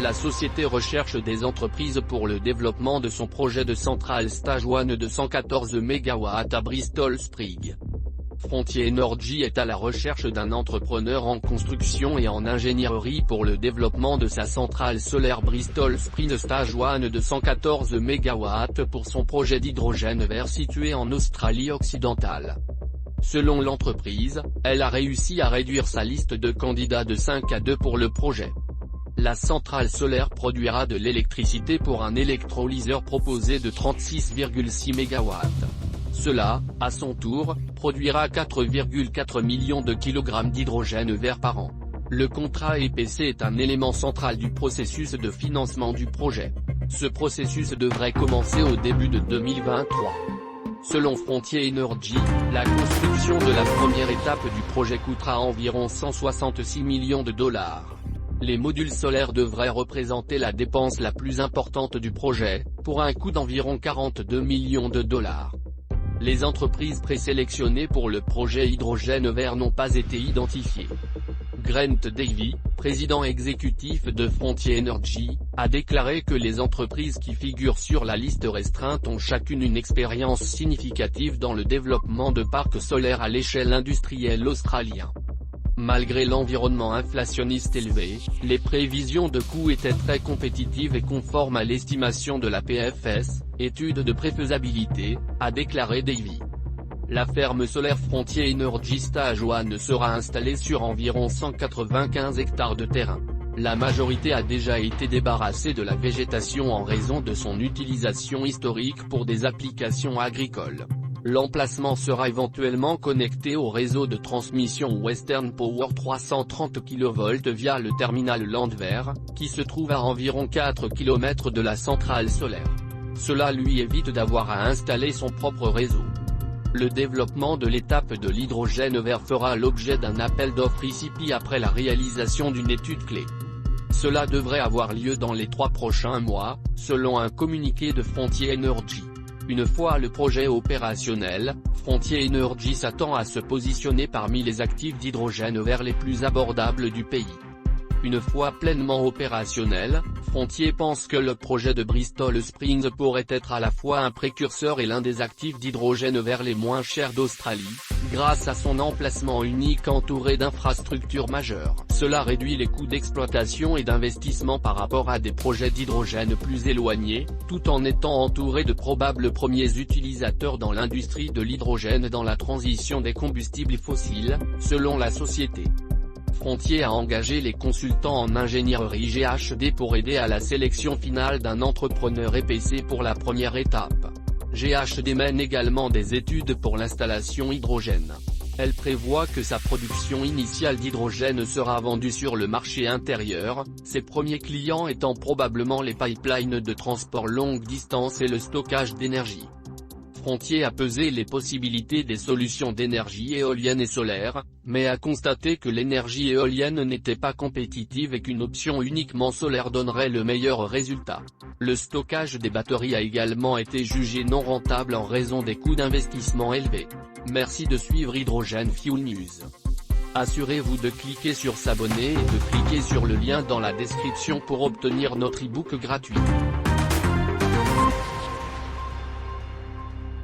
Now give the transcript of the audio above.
la société recherche des entreprises pour le développement de son projet de centrale Stage 1 de 114 MW à Bristol Springs. Frontier Energy est à la recherche d'un entrepreneur en construction et en ingénierie pour le développement de sa centrale solaire Bristol Springs Stage 1 de 114 MW pour son projet d'hydrogène vert situé en Australie occidentale. Selon l'entreprise, elle a réussi à réduire sa liste de candidats de 5 à 2 pour le projet. La centrale solaire produira de l'électricité pour un électrolyseur proposé de 36,6 MW. Cela, à son tour, produira 4,4 millions de kilogrammes d'hydrogène vert par an. Le contrat EPC est un élément central du processus de financement du projet. Ce processus devrait commencer au début de 2023. Selon Frontier Energy, la construction de la première étape du projet coûtera environ 166 millions de dollars. Les modules solaires devraient représenter la dépense la plus importante du projet, pour un coût d'environ 42 millions de dollars. Les entreprises présélectionnées pour le projet hydrogène vert n'ont pas été identifiées. Grant Davey, président exécutif de Frontier Energy, a déclaré que les entreprises qui figurent sur la liste restreinte ont chacune une expérience significative dans le développement de parcs solaires à l'échelle industrielle australienne. Malgré l'environnement inflationniste élevé, les prévisions de coûts étaient très compétitives et conformes à l'estimation de la PFS, étude de préfaisabilité, a déclaré Davey. La ferme solaire Frontier Energy Stage 1 sera installée sur environ 195 hectares de terrain. La majorité a déjà été débarrassée de la végétation en raison de son utilisation historique pour des applications agricoles. L'emplacement sera éventuellement connecté au réseau de transmission Western Power 330 kV via le terminal Landwehr, qui se trouve à environ 4 km de la centrale solaire. Cela lui évite d'avoir à installer son propre réseau. Le développement de l'étape de l'hydrogène vert fera l'objet d'un appel d'offres ICP après la réalisation d'une étude clé. Cela devrait avoir lieu dans les 3 prochains mois, selon un communiqué de Frontier Energy. Une fois le projet opérationnel, Frontier Energy s'attend à se positionner parmi les actifs d'hydrogène vert les plus abordables du pays. Une fois pleinement opérationnel, Frontier pense que le projet de Bristol Springs pourrait être à la fois un précurseur et l'un des actifs d'hydrogène vert les moins chers d'Australie, grâce à son emplacement unique entouré d'infrastructures majeures. Cela réduit les coûts d'exploitation et d'investissement par rapport à des projets d'hydrogène plus éloignés, tout en étant entouré de probables premiers utilisateurs dans l'industrie de l'hydrogène dans la transition des combustibles fossiles, selon la société. Frontier a engagé les consultants en ingénierie GHD pour aider à la sélection finale d'un entrepreneur EPC pour la première étape. GHD mène également des études pour l'installation hydrogène. Elle prévoit que sa production initiale d'hydrogène sera vendue sur le marché intérieur, ses premiers clients étant probablement les pipelines de transport longue distance et le stockage d'énergie. Frontier a pesé les possibilités des solutions d'énergie éolienne et solaire, mais a constaté que l'énergie éolienne n'était pas compétitive et qu'une option uniquement solaire donnerait le meilleur résultat. Le stockage des batteries a également été jugé non rentable en raison des coûts d'investissement élevés. Merci de suivre Hydrogen Fuel News. Assurez-vous de cliquer sur s'abonner et de cliquer sur le lien dans la description pour obtenir notre e-book gratuit.